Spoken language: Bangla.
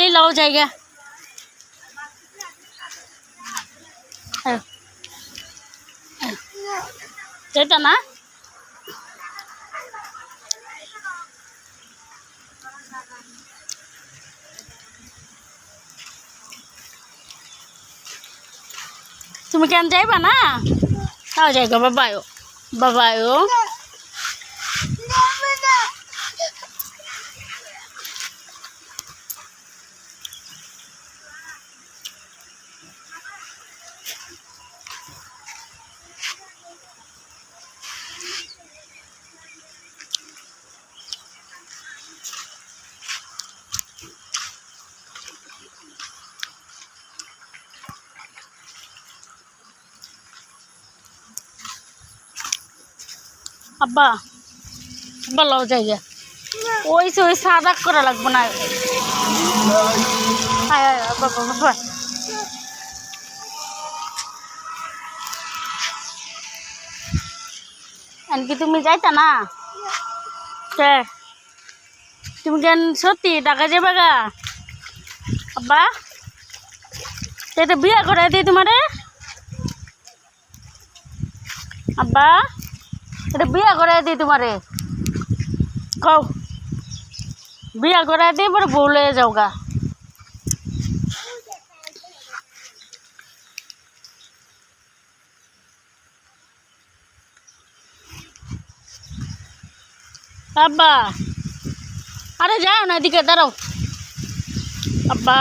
এই লও জায়গা যেটা না তুমি কেন যাইবা না তাও জায়গা বাবায়ো বাবায়ো আব্বা আব্বা লও জায়গা ওই সাদা করা লাগবে না বাবা বাবা এনকি তুমি যাইতা না তুমি কেন সত্যি টাকা যাবে গা আব্বা এটা বিয়া করাই দিই তোমারে আব্বা এটা বিয়া করাই দিই তোমারে কও বিয়া করাই দিই পরে বউ লয়ে যাও গা আব্বা আরে যাও না এদিকে দাঁড়াও আব্বা